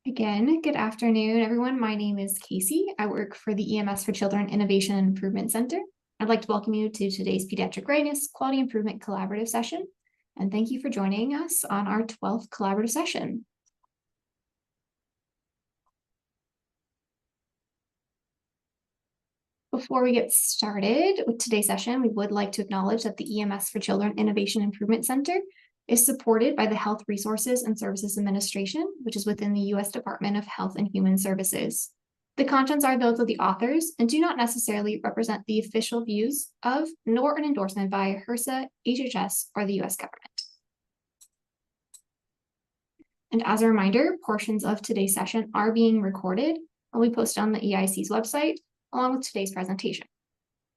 Again, good afternoon, everyone. My name is Casey. I work for the EMS for Children Innovation and Improvement Center. I'd like to welcome you to today's Pediatric Readiness QI Improvement Collaborative session. And thank you for joining us on our 12th collaborative session. Before we get started with today's session, we would like to acknowledge that the EMS for Children Innovation Improvement Center is supported by the Health Resources and Services Administration, which is within the U.S. Department of Health and Human Services. The contents are those of the authors and do not necessarily represent the official views of, nor an endorsement by HRSA, HHS, or the U.S. government. And as a reminder, portions of today's session are being recorded and will be posted on the EIC's website, along with today's presentation.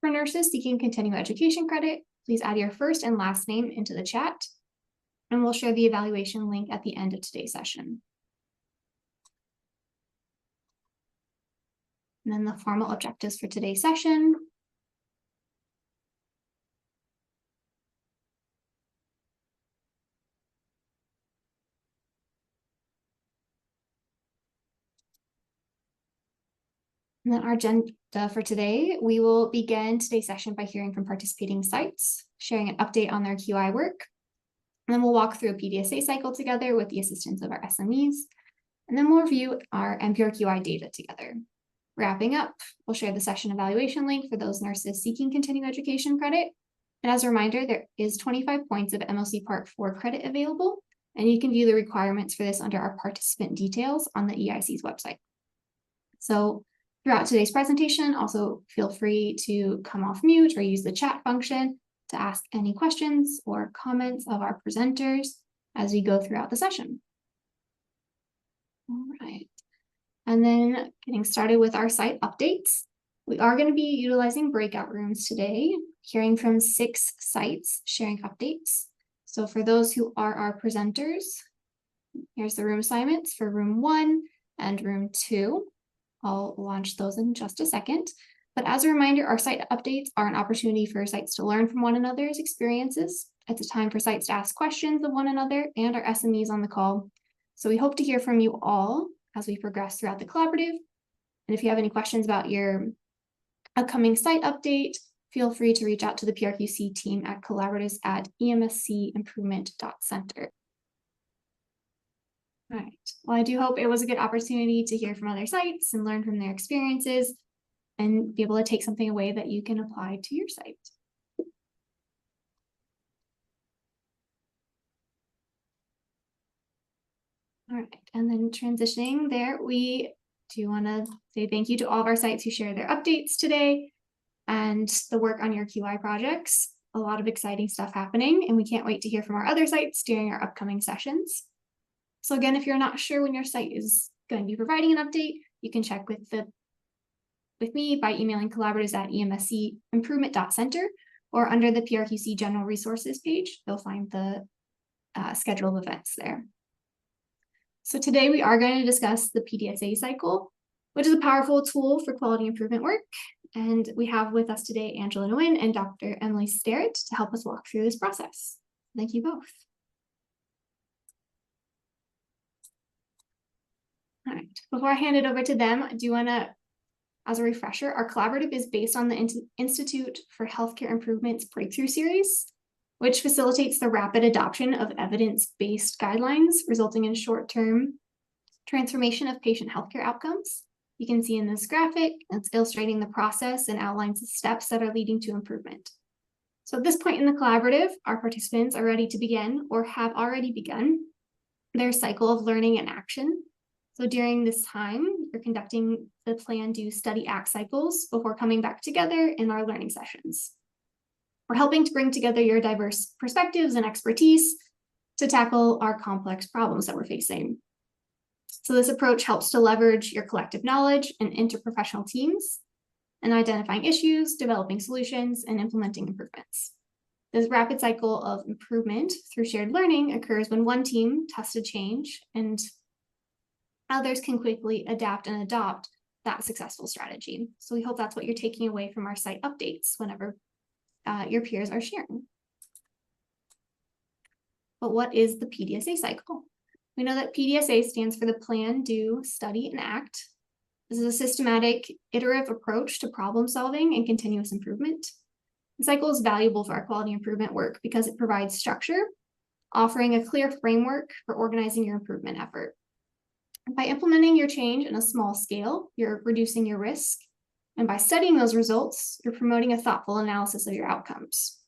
For nurses seeking continuing education credit, please add your first and last name into the chat, and we'll share the evaluation link at the end of today's session. And then the formal objectives for today's session. And then our agenda for today, we will begin today's session by hearing from participating sites, sharing an update on their QI work. And then we'll walk through a PDSA cycle together with the assistance of our SMEs. And then we'll review our PRQI data together. Wrapping up, we'll share the session evaluation link for those nurses seeking continuing education credit. And as a reminder, there is 25 points of MLC Part 4 credit available, and you can view the requirements for this under our participant details on the EIC's website. So throughout today's presentation, also feel free to come off mute or use the chat function to ask any questions or comments of our presenters as we go throughout the session. All right. And then getting started with our site updates. We are going to be utilizing breakout rooms today, hearing from 6 sites, sharing updates. So for those who are our presenters, here's the room assignments for room 1 and room 2. I'll launch those in just a second. But as a reminder, our site updates are an opportunity for sites to learn from one another's experiences. It's a time for sites to ask questions of one another and our SMEs on the call. So we hope to hear from you all as we progress throughout the collaborative. And if you have any questions about your upcoming site update, feel free to reach out to the PRQC team at collaboratives@emscimprovement.center. All right. Well, I do hope it was a good opportunity to hear from other sites and learn from their experiences and be able to take something away that you can apply to your site. All right, and then transitioning there, we do want to say thank you to all of our sites who shared their updates today and the work on your QI projects. A lot of exciting stuff happening, and we can't wait to hear from our other sites during our upcoming sessions. So again, if you're not sure when your site is going to be providing an update, you can check with me by emailing collaboratives@emscimprovement.center or under the PRQC General Resources page. You'll find the schedule of events there. So today we are going to discuss the PDSA cycle, which is a powerful tool for quality improvement work. And we have with us today Angela Nguyen and Dr. Emily Sterrett to help us walk through this process. Thank you both. All right, before I hand it over to them, I do want to, as a refresher, our collaborative is based on the Institute for Healthcare Improvement's Breakthrough Series, which facilitates the rapid adoption of evidence-based guidelines, resulting in short-term transformation of patient healthcare outcomes. You can see in this graphic, it's illustrating the process and outlines the steps that are leading to improvement. So at this point in the collaborative, our participants are ready to begin or have already begun their cycle of learning and action. So during this time, you're conducting the plan, do, study, act cycles before coming back together in our learning sessions. We're helping to bring together your diverse perspectives and expertise to tackle our complex problems that we're facing. So this approach helps to leverage your collective knowledge and interprofessional teams in identifying issues, developing solutions, and implementing improvements. This rapid cycle of improvement through shared learning occurs when one team tests a change and others can quickly adapt and adopt that successful strategy. So we hope that's what you're taking away from our site updates whenever your peers are sharing. But what is the PDSA cycle? We know that PDSA stands for the plan, do, study, and act. This is a systematic, iterative approach to problem solving and continuous improvement. The cycle is valuable for our quality improvement work because it provides structure, offering a clear framework for organizing your improvement effort. By implementing your change in a small scale, you're reducing your risk. And by studying those results, you're promoting a thoughtful analysis of your outcomes.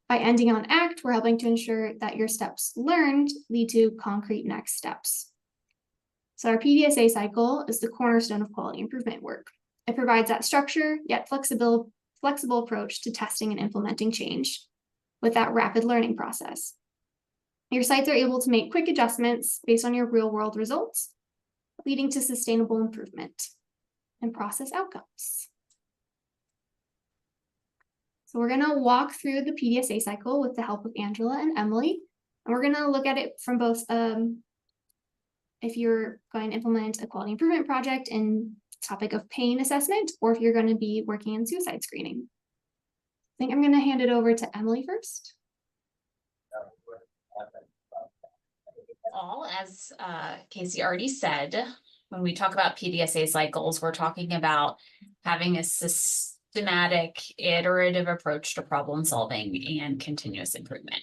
By ending on act, we're helping to ensure that your steps learned lead to concrete next steps. So our PDSA cycle is the cornerstone of quality improvement work. It provides that structure, yet flexible approach to testing and implementing change with that rapid learning process. Your sites are able to make quick adjustments based on your real-world results, leading to sustainable improvement and process outcomes. So we're going to walk through the PDSA cycle with the help of Angela and Emily, and we're going to look at it from both if you're going to implement a quality improvement project in topic of pain assessment, or if you're going to be working in suicide screening. I think I'm going to hand it over to Emily first. As Casey already said, when we talk about PDSA cycles, we're talking about having a systematic, iterative approach to problem solving and continuous improvement.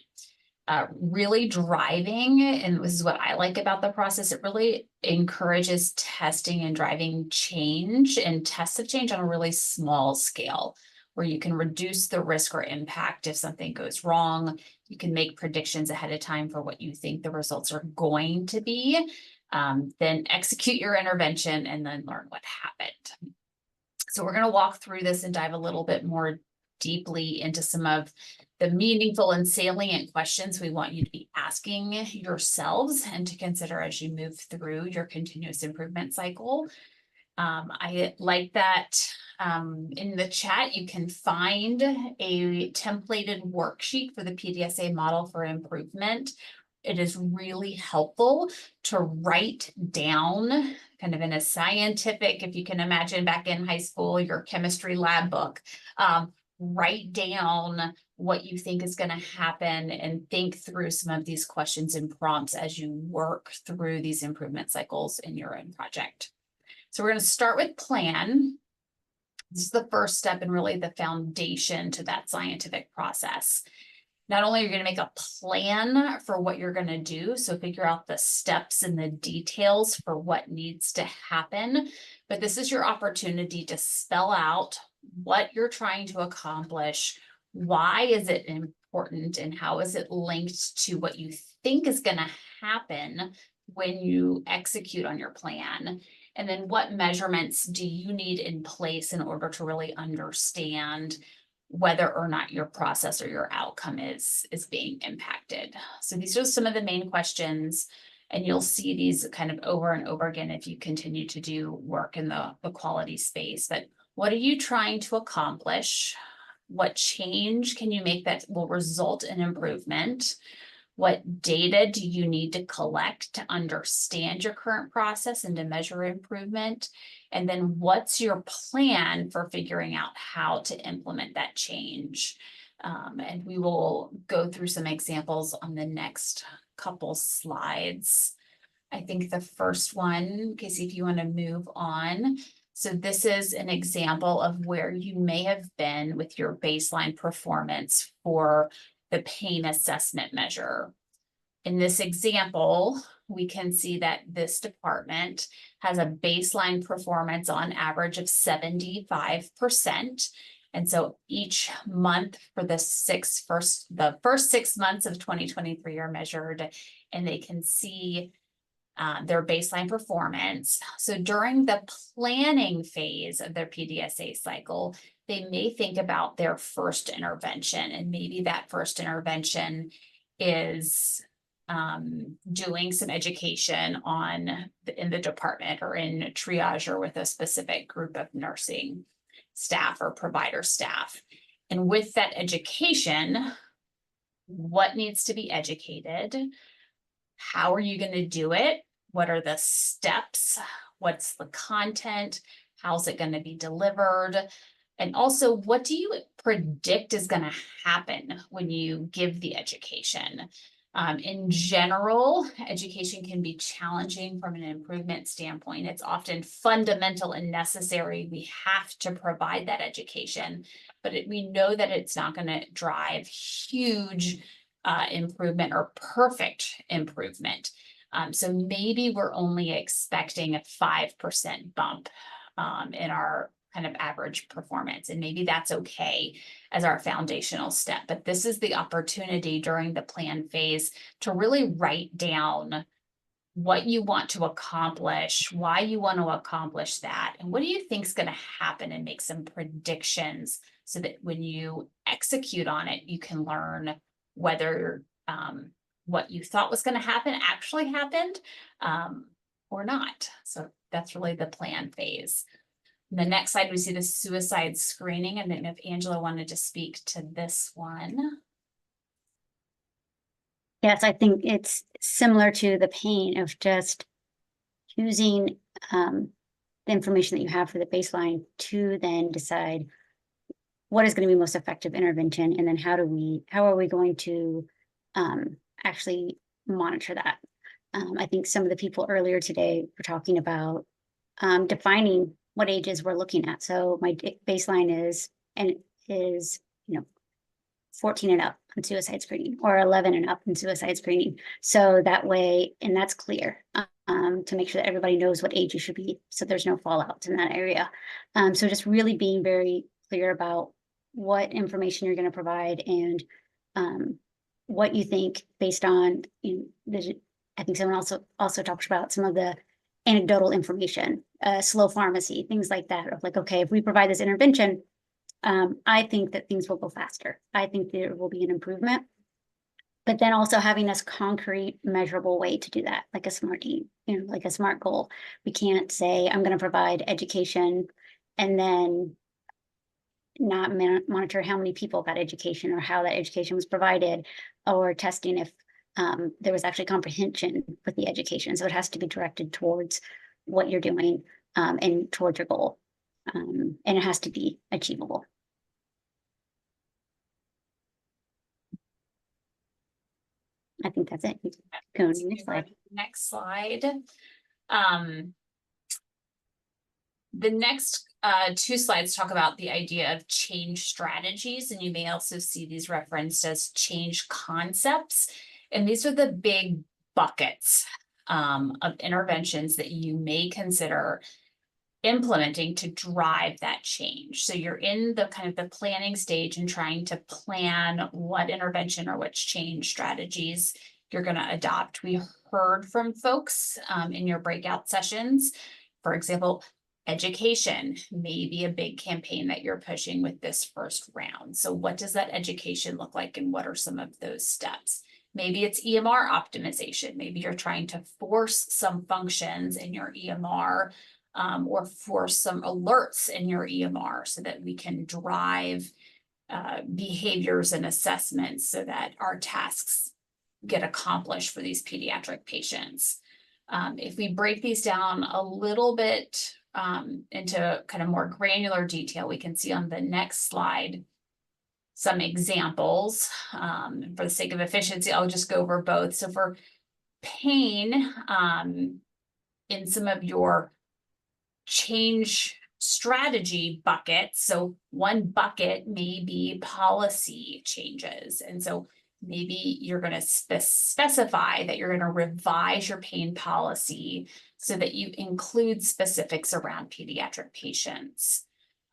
Really driving, and this is what I like about the process, it really encourages testing and driving change and tests of change on a really small scale, where you can reduce the risk or impact if something goes wrong. You can make predictions ahead of time for what you think the results are going to be, then execute your intervention and then learn what happened. So we're going to walk through this and dive a little bit more deeply into some of the meaningful and salient questions we want you to be asking yourselves and to consider as you move through your continuous improvement cycle. I like that in the chat, you can find a templated worksheet for the PDSA model for improvement. It is really helpful to write down kind of in a scientific, if you can imagine back in high school, your chemistry lab book, write down what you think is going to happen and think through some of these questions and prompts as you work through these improvement cycles in your own project. So we're going to start with plan. This is the first step and really the foundation to that scientific process. Not only are you going to make a plan for what you're going to do, so figure out the steps and the details for what needs to happen, but this is your opportunity to spell out what you're trying to accomplish, why is it important, and how is it linked to what you think is going to happen when you execute on your plan. And then what measurements do you need in place in order to really understand whether or not your process or your outcome is being impacted. So these are some of the main questions, and you'll see these kind of over and over again if you continue to do work in the quality space. But what are you trying to accomplish? What change can you make that will result in improvement? What data do you need to collect to understand your current process and to measure improvement? And then what's your plan for figuring out how to implement that change? And we will go through some examples on the next couple slides. I think the first one, Casey, if you want to move on. So this is an example of where you may have been with your baseline performance for the pain assessment measure. In this example, we can see that this department has a baseline performance on average of 75%. And so each month for the first 6 months of 2023 are measured, and they can see their baseline performance. So during the planning phase of their PDSA cycle, they may think about their first intervention, and maybe that first intervention is doing some education in the department or in triage or with a specific group of nursing staff or provider staff. And with that education, what needs to be educated? How are you going to do it? What are the steps? What's the content? How's it going to be delivered? And also, what do you predict is going to happen when you give the education? In general, education can be challenging from an improvement standpoint. It's often fundamental and necessary. We have to provide that education, but we know that it's not going to drive huge improvement or perfect improvement. So maybe we're only expecting a 5% bump in our kind of average performance. And maybe that's okay as our foundational step. But this is the opportunity during the plan phase to really write down what you want to accomplish, why you want to accomplish that, and what do you think is going to happen, and make some predictions so that when you execute on it, you can learn whether what you thought was going to happen actually happened or not. So that's really the plan phase. The next slide, we see the suicide screening. I don't know if Angela wanted to speak to this one. Yes, I think it's similar to the pain of just using the information that you have for the baseline to then decide what is going to be most effective intervention, and then how are we going to actually monitor that. I think some of the people earlier today were talking about defining what ages we're looking at. So my baseline is 14 and up in suicide screening, or 11 and up in suicide screening. So that way, and that's clear, to make sure that everybody knows what age you should be, so there's no fallout in that area. So just really being very clear about what information you're going to provide, and what you think based on, I think someone also talked about some of the anecdotal information, slow pharmacy, things like that, of like, okay, if we provide this intervention, I think that things will go faster. I think there will be an improvement. But then also having this concrete, measurable way to do that, like a SMART, like a SMART goal. We can't say, I'm going to provide education and then not monitor how many people got education, or how that education was provided, or testing if there was actually comprehension with the education. So it has to be directed towards what you're doing, and towards your goal. And it has to be achievable. I think that's it. Go to the next slide. Next slide. The next two slides talk about the idea of change strategies, and you may also see these referenced as change concepts. And these are the big buckets of interventions that you may consider implementing to drive that change. So you're in the kind of the planning stage and trying to plan what intervention or which change strategies you're going to adopt. We heard from folks in your breakout sessions, for example, education may be a big campaign that you're pushing with this first round. So what does that education look like, and what are some of those steps? Maybe it's EMR optimization. Maybe you're trying to force some functions in your EMR, or force some alerts in your EMR so that we can drive behaviors and assessments so that our tasks get accomplished for these pediatric patients. If we break these down a little bit into kind of more granular detail, we can see on the next slide some examples. For the sake of efficiency, I'll just go over both. So for pain, in some of your change strategy buckets, so one bucket may be policy changes. And so maybe you're going to specify that you're going to revise your pain policy so that you include specifics around pediatric patients.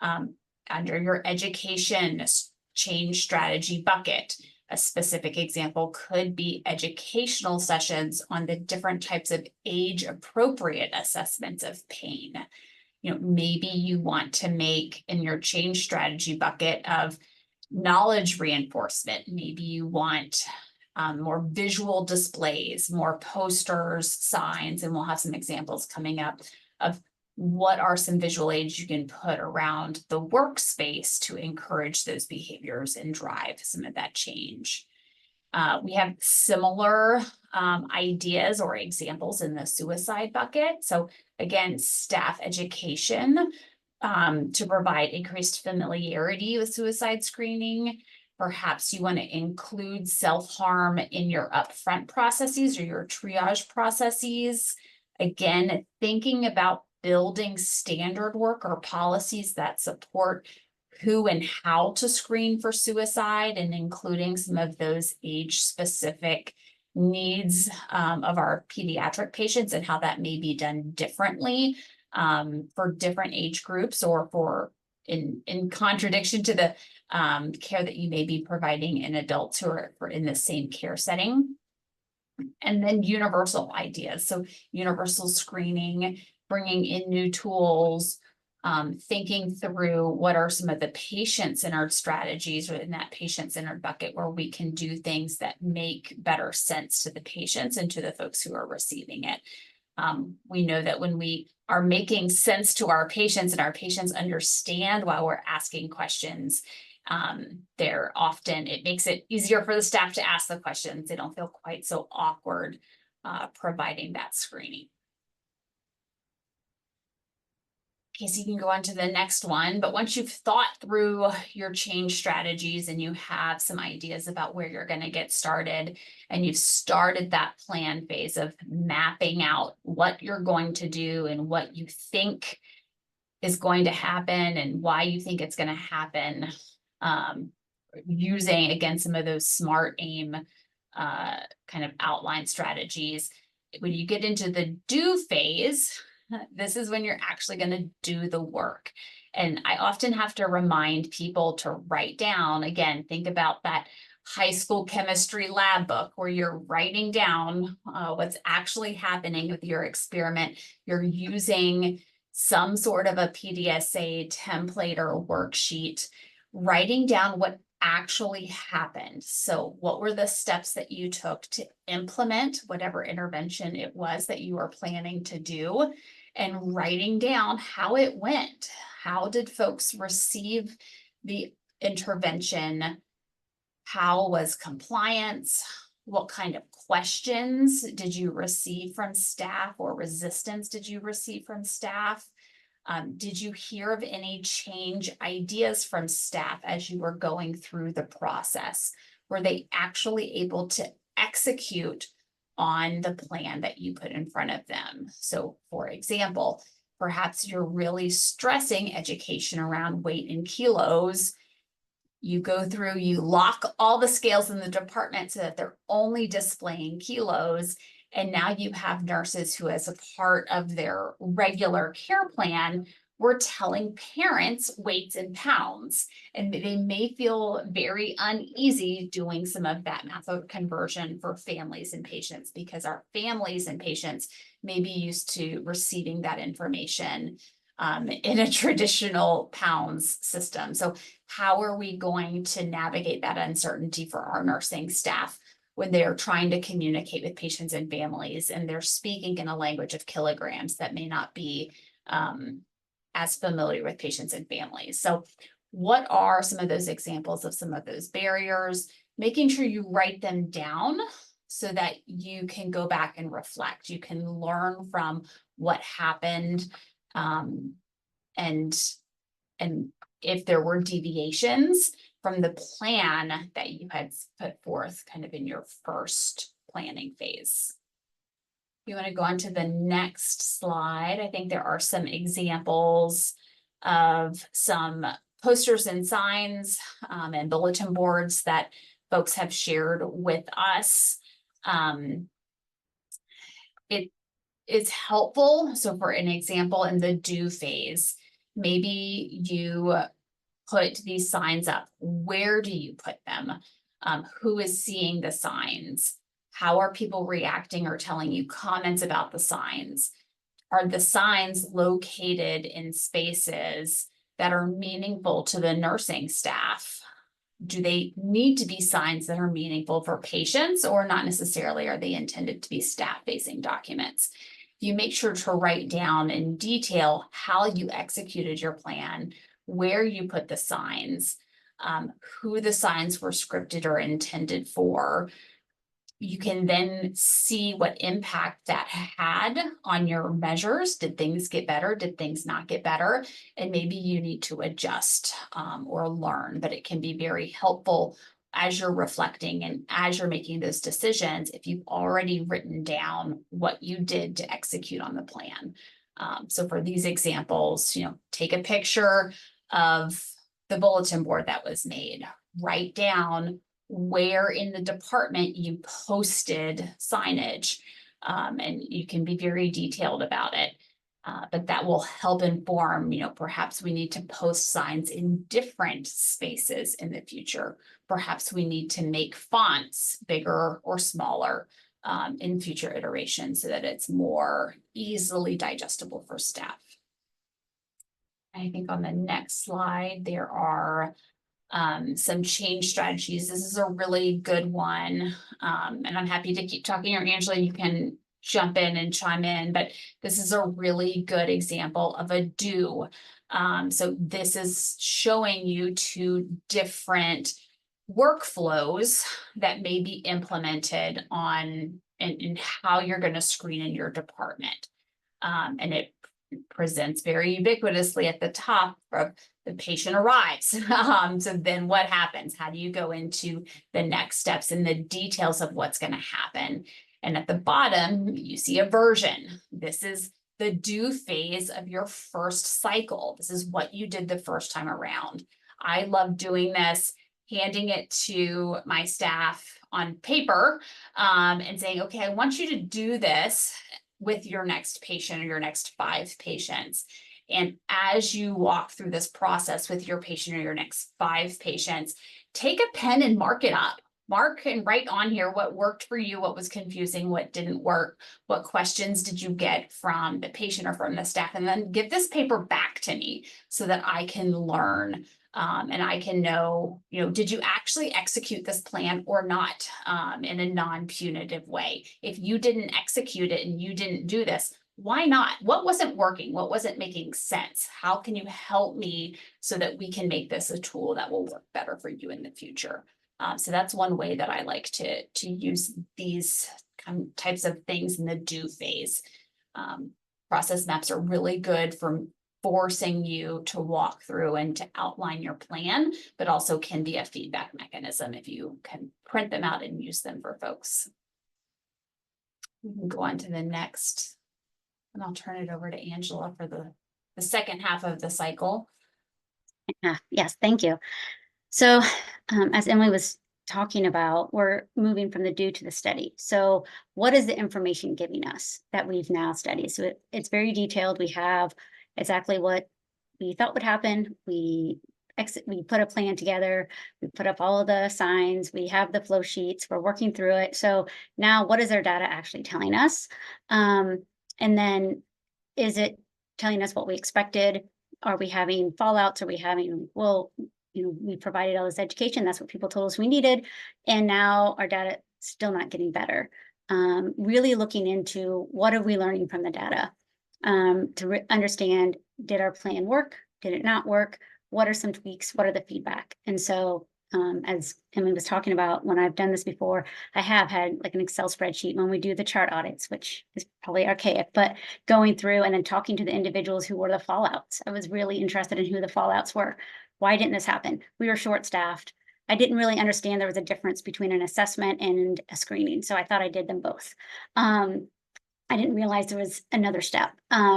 Under your education change strategy bucket, a specific example could be educational sessions on the different types of age-appropriate assessments of pain. Maybe you want to make in your change strategy bucket of knowledge reinforcement. Maybe you want more visual displays, more posters, signs, and we'll have some examples coming up of what are some visual aids you can put around the workspace to encourage those behaviors and drive some of that change. We have similar ideas or examples in the suicide bucket. So again, staff education to provide increased familiarity with suicide screening, Perhaps you want to include self-harm in your upfront processes or your triage processes. Again, thinking about building standard work or policies that support who and how to screen for suicide, and including some of those age-specific needs of our pediatric patients and how that may be done differently for different age groups, or for in contradiction to the care that you may be providing in adults who are in the same care setting. And then universal ideas. So universal screening, bringing in new tools, thinking through what are some of the patient-centered strategies or in that patient-centered bucket where we can do things that make better sense to the patients and to the folks who are receiving it. We know that when we are making sense to our patients and our patients understand why we're asking questions, it makes it easier for the staff to ask the questions. They don't feel quite so awkward providing that screening. Okay, so you can go on to the next one, but once you've thought through your change strategies and you have some ideas about where you're going to get started, and you've started that plan phase of mapping out what you're going to do and what you think is going to happen and why you think it's going to happen, using, again, some of those SMART AIM kind of outline strategies. When you get into the do phase, this is when you're actually going to do the work. And I often have to remind people to write down, again, think about that high school chemistry lab book where you're writing down what's actually happening with your experiment. You're using some sort of a PDSA template or a worksheet, writing down what actually happened. So what were the steps that you took to implement whatever intervention it was that you were planning to do, and writing down how it went. How did folks receive the intervention? How was compliance? What kind of questions did you receive from staff, or resistance did you receive from staff? Did you hear of any change ideas from staff as you were going through the process? Were they actually able to execute on the plan that you put in front of them? So, for example, perhaps you're really stressing education around weight and kilos. You go through, you lock all the scales in the department so that they're only displaying kilos. And now you have nurses who, as a part of their regular care plan, were telling parents weights in pounds. And they may feel very uneasy doing some of that math conversion for families and patients, because our families and patients may be used to receiving that information in a traditional pounds system. So how are we going to navigate that uncertainty for our nursing staff when they're trying to communicate with patients and families, and they're speaking in a language of kilograms that may not be as familiar with patients and families? So what are some of those examples of some of those barriers? Making sure you write them down so that you can go back and reflect. You can learn from what happened, and if there were deviations from the plan that you had put forth kind of in your first planning phase. You want to go on to the next slide. I think there are some examples of some posters and signs and bulletin boards that folks have shared with us. It is helpful. So for an example, in the do phase, maybe you put these signs up. Where do you put them? Who is seeing the signs? How are people reacting or telling you comments about the signs? Are the signs located in spaces that are meaningful to the nursing staff? Do they need to be signs that are meaningful for patients, or not necessarily? Are they intended to be staff-facing documents? You make sure to write down in detail how you executed your plan, where you put the signs, who the signs were scripted or intended for. You can then see what impact that had on your measures. Did things get better? Did things not get better? And maybe you need to adjust or learn, but it can be very helpful as you're reflecting and as you're making those decisions, if you've already written down what you did to execute on the plan. So for these examples, take a picture of the bulletin board that was made, write down where in the department you posted signage, and you can be very detailed about it. But that will help inform, perhaps we need to post signs in different spaces in the future. Perhaps we need to make fonts bigger or smaller in future iterations so that it's more easily digestible for staff. I think on the next slide, there are some change strategies. This is a really good one. And I'm happy to keep talking, or Angela, you can jump in and chime in, but this is a really good example of a do. So this is showing you 2 different workflows that may be implemented on and how you're going to screen in your department. And it presents very ubiquitously at the top of the patient arrives. So then what happens? How do you go into the next steps and the details of what's going to happen? And at the bottom, you see a version. This is the do phase of your first cycle. This is what you did the first time around. I love doing this, handing it to my staff on paper and saying, okay, I want you to do this with your next patient or your next 5 patients. And as you walk through this process with your patient or your next 5 patients, take a pen and mark it up. Mark and write on here what worked for you, what was confusing, what didn't work, what questions did you get from the patient or from the staff, and then give this paper back to me so that I can learn and I can know, did you actually execute this plan or not in a non-punitive way? If you didn't execute it and you didn't do this, why not? What wasn't working? What wasn't making sense? How can you help me so that we can make this a tool that will work better for you in the future? So that's one way that I like to use these types of things in the do phase. Process maps are really good for forcing you to walk through and to outline your plan, but also can be a feedback mechanism if you can print them out and use them for folks. We can go on to the next, and I'll turn it over to Angela for the second half of the cycle. Yes, thank you. So as Emily was talking about, we're moving from the do to the study. So what is the information giving us that we've now studied? So it's very detailed. We have exactly what we thought would happen. We put a plan together. We put up all of the signs. We have the flow sheets. We're working through it. So now what is our data actually telling us? And then is it telling us what we expected? Are we having fallouts? Are we having, we provided all this education. That's what people told us we needed. And now our data still not getting better. Really looking into what are we learning from the data to understand, did our plan work? Did it not work? What are some tweaks? What are the feedback? And so as Emily was talking about, when I've done this before, I have had like an Excel spreadsheet when we do the chart audits, which is probably archaic, but going through and then talking to the individuals who were the fallouts. I was really interested in who the fallouts were. Why didn't this happen? We were short-staffed. I didn't really understand there was a difference between an assessment and a screening, so I thought I did them both. I didn't realize there was another step.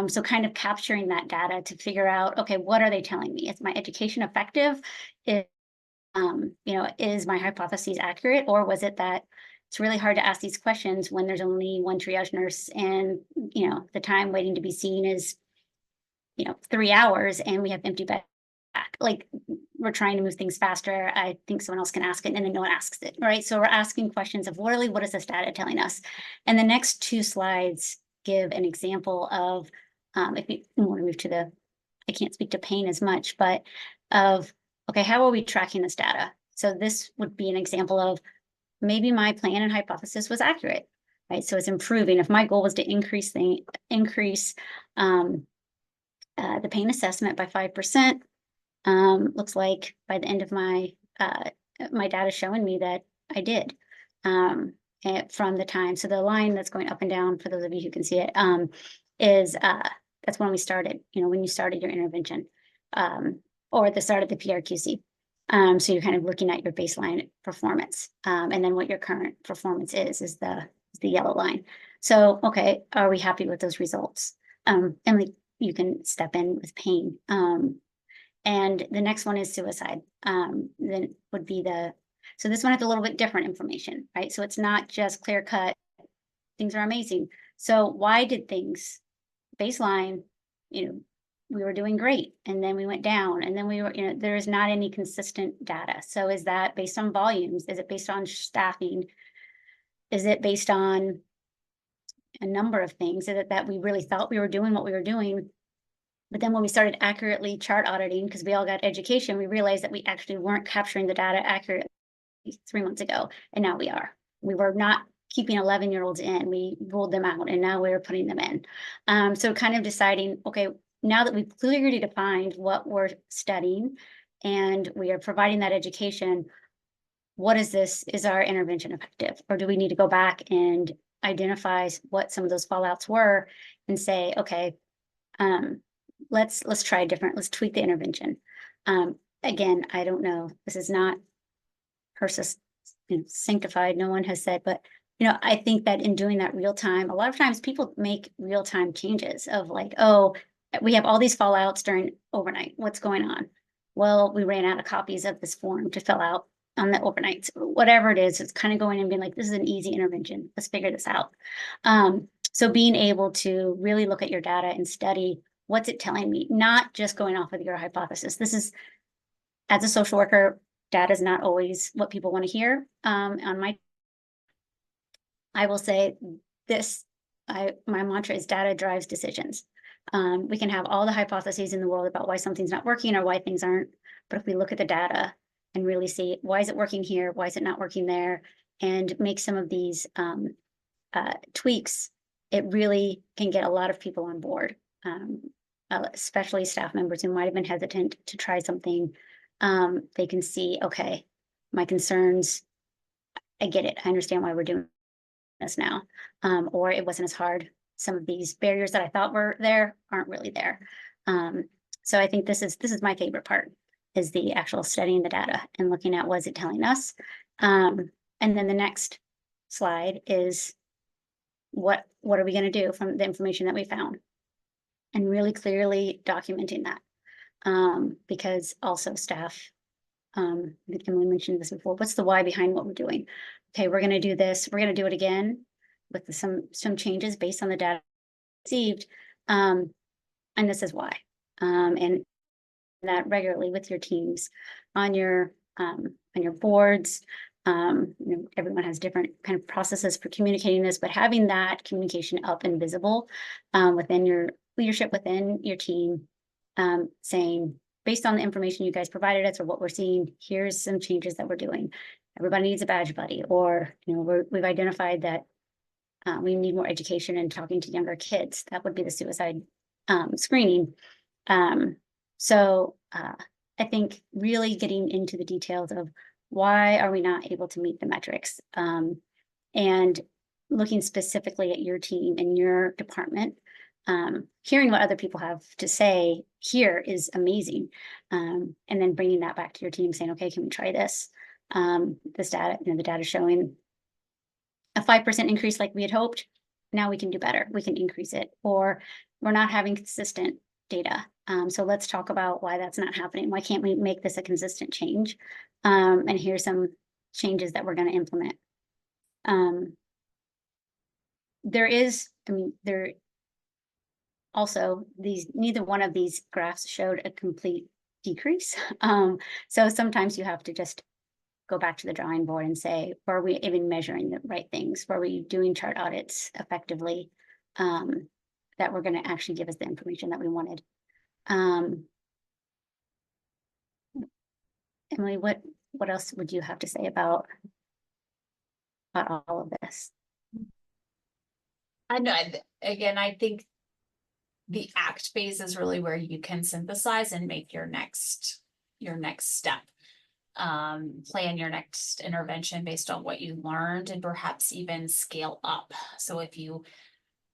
So kind of capturing that data to figure out, okay, what are they telling me? Is my education effective? Is my hypothesis accurate, or was it that it's really hard to ask these questions when there's only one triage nurse and, the time waiting to be seen is, 3 hours and we have empty beds. Like we're trying to move things faster. I think someone else can ask it and then no one asks it, right? So we're asking questions of really, what is this data telling us? And the next 2 slides give an example of, if we want to move to I can't speak to pain as much, but of, okay, how are we tracking this data? So this would be an example of maybe my plan and hypothesis was accurate, right? So it's improving. If my goal was to increase the pain assessment by 5%, looks like by the end of my data showing me that I did from the time. So the line that's going up and down, for those of you who can see it, is that's when we started, when you started your intervention or the start of the PRQC. So you're kind of looking at your baseline performance. And then what your current performance is the yellow line. So, okay, are we happy with those results? Emily, you can step in with pain. And the next one is suicide. Then would be so this one has a little bit different information, right? So it's not just clear cut, things are amazing. So why did things baseline, we were doing great, and then we went down, and then we were, there is not any consistent data. So is that based on volumes? Is it based on staffing? Is it based on a number of things? Is it that we really thought we were doing what we were doing, but then when we started accurately chart auditing, because we all got education, we realized that we actually weren't capturing the data accurately 3 months ago, and now we are. We were not keeping 11-year-olds in, we ruled them out, and now we're putting them in. So kind of deciding, okay, now that we've clearly defined what we're studying and we are providing that education, what is this? Is our intervention effective? Or do we need to go back and identify what some of those fallouts were and say, okay, let's try different, let's tweak the intervention. Again, I don't know, this is not sanctified, no one has said, but I think that in doing that real time, a lot of times people make real time changes of like, oh, we have all these fallouts during overnight. What's going on? Well, we ran out of copies of this form to fill out on the overnights, whatever it is. It's kind of going and being like, this is an easy intervention. Let's figure this out. So being able to really look at your data and study what's it telling me, not just going off of your hypothesis. This is, as a social worker, data is not always what people want to hear. I will say this, my mantra is data drives decisions. We can have all the hypotheses in the world about why something's not working or why things aren't, but if we look at the data and really see why is it working here, why is it not working there, and make some of these tweaks, it really can get a lot of people on board, especially staff members who might have been hesitant to try something. They can see, okay, my concerns, I get it, I understand why we're doing this now, or it wasn't as hard. Some of these barriers that I thought were there aren't really there. So I think this is my favorite part, is the actual studying the data and looking at what is it telling us. And then the next slide is what are we going to do from the information that we found, and really clearly documenting that. Because also staff, I think Emily mentioned this before, what's the why behind what we're doing? Okay, we're going to do this, we're going to do it again with some changes based on the data received, and this is why. And that regularly with your teams, on your boards. Everyone has different kind of processes for communicating this, but having that communication up and visible within your leadership, within your team, saying, based on the information you guys provided us or what we're seeing, here's some changes that we're doing. Everybody needs a badge buddy, or we've identified that we need more education in talking to younger kids. That would be the suicide screening. So I think really getting into the details of why are we not able to meet the metrics, and looking specifically at your team and your department, hearing what other people have to say here is amazing. And then bringing that back to your team saying, okay, can we try this? This data, the data showing a 5% increase like we had hoped. Now we can do better. We can increase it, or we're not having consistent data. So let's talk about why that's not happening. Why can't we make this a consistent change? And here's some changes that we're going to implement. There also, neither one of these graphs showed a complete decrease. So sometimes you have to just go back to the drawing board and say, are we even measuring the right things? Were we doing chart audits effectively, that were going to actually give us the information that we wanted? Emily, what else would you have to say about all of this? I know, again, I think the ACT phase is really where you can synthesize and make your next step. Plan your next intervention based on what you learned, and perhaps even scale up. So if you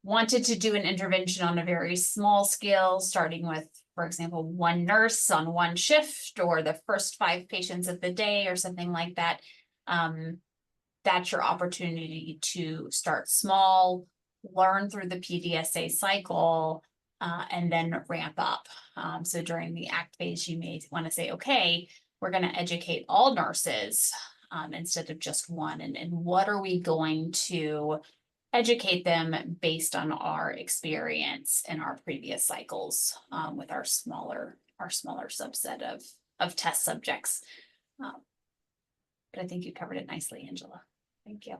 wanted to do an intervention on a very small scale, starting with for example, one nurse on one shift or the first 5 patients of the day or something like that. That's your opportunity to start small, learn through the PDSA cycle, and then ramp up. So during the ACT phase, you may want to say, okay, we're going to educate all nurses instead of just one. And what are we going to educate them based on our experience in our previous cycles with our smaller subset of test subjects. But I think you covered it nicely, Angela. Thank you.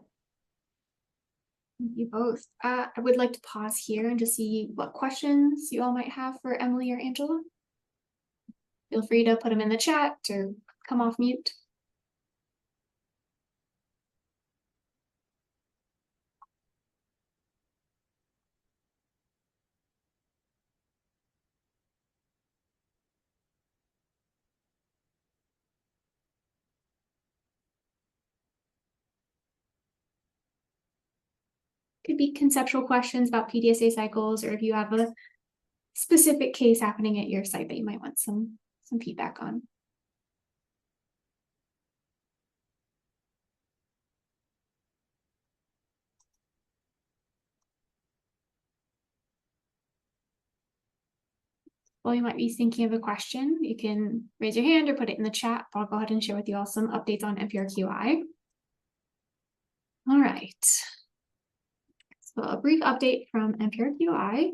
Thank you both. I would like to pause here and just see what questions you all might have for Emily or Angela. Feel free to put them in the chat or come off mute. Could be conceptual questions about PDSA cycles, or if you have a specific case happening at your site that you might want some feedback on. While you might be thinking of a question, you can raise your hand or put it in the chat. I'll go ahead and share with you all some updates on PRQI. All right. So a brief update from PRQI.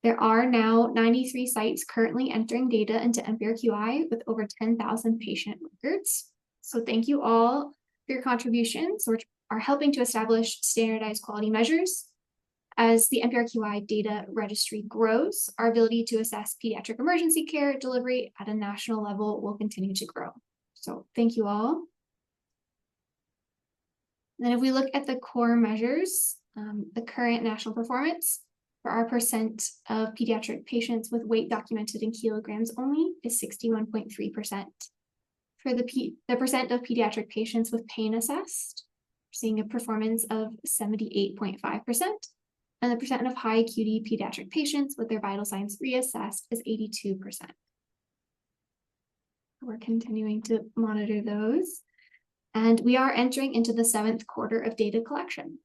There are now 93 sites currently entering data into PRQI with over 10,000 patient records. So thank you all for your contributions, which are helping to establish standardized quality measures. As the PRQI data registry grows, our ability to assess pediatric emergency care delivery at a national level will continue to grow. So thank you all. Then if we look at the core measures, the current national performance for our percent of pediatric patients with weight documented in kilograms only is 61.3%. For the percent of pediatric patients with pain assessed, we're seeing a performance of 78.5%. And the percent of high acuity pediatric patients with their vital signs reassessed is 82%. We're continuing to monitor those. And we are entering into the 7th quarter of data collection.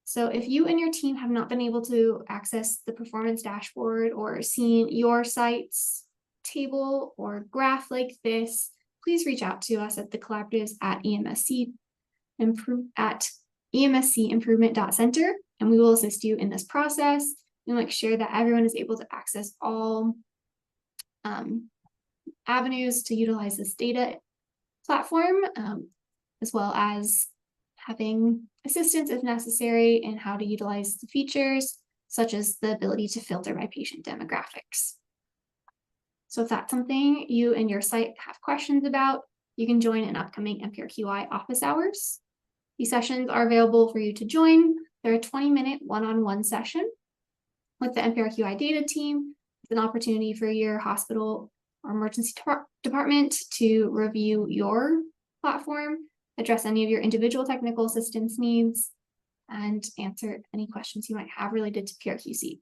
So if you and your team have not been able to access the performance dashboard or seen your site's table or graph like this, please reach out to us at the collaboratives at emscimprovement.center, and we will assist you in this process. We make sure that everyone is able to access all avenues to utilize this data platform, as well as having assistance if necessary in how to utilize the features, such as the ability to filter by patient demographics. So if that's something you and your site have questions about, you can join an upcoming PRQI office hours. These sessions are available for you to join. They're a 20-minute one-on-one session with the PRQI data team, with an opportunity for your hospital or emergency department to review your platform, address any of your individual technical assistance needs, and answer any questions you might have related to PRQC.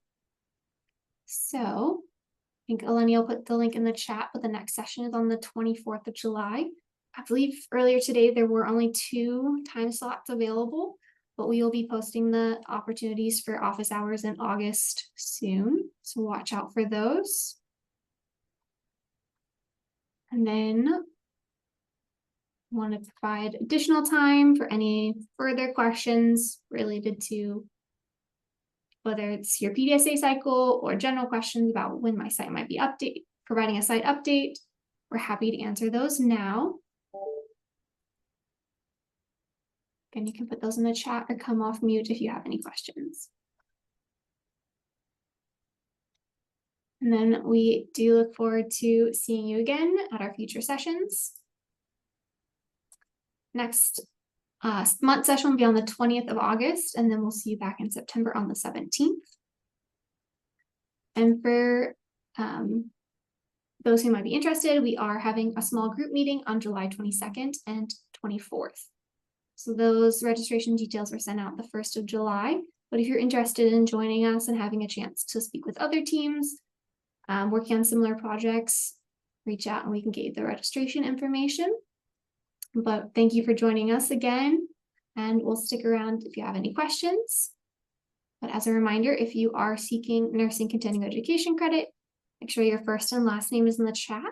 So I think Eleni will put the link in the chat, but the next session is on the 24th of July. I believe earlier today there were only 2 time slots available, but we will be posting the opportunities for office hours in August soon. So watch out for those. And then want to provide additional time for any further questions related to whether it's your PDSA cycle or general questions about when my site might be providing a site update. We're happy to answer those now. And you can put those in the chat or come off mute if you have any questions. And then we do look forward to seeing you again at our future sessions. Next month session will be on the 20th of August, and then we'll see you back in September on the 17th. And for those who might be interested, we are having a small group meeting on July 22nd and 24th. So those registration details were sent out the 1st of July. But if you're interested in joining us and having a chance to speak with other teams, working on similar projects, reach out and we can get you the registration information. But thank you for joining us again, and we'll stick around if you have any questions. But as a reminder, if you are seeking nursing continuing education credit, make sure your first and last name is in the chat,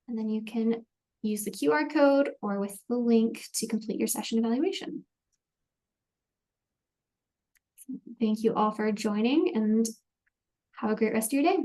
and then you can use the QR code or with the link to complete your session evaluation. Thank you all for joining, and have a great rest of your day.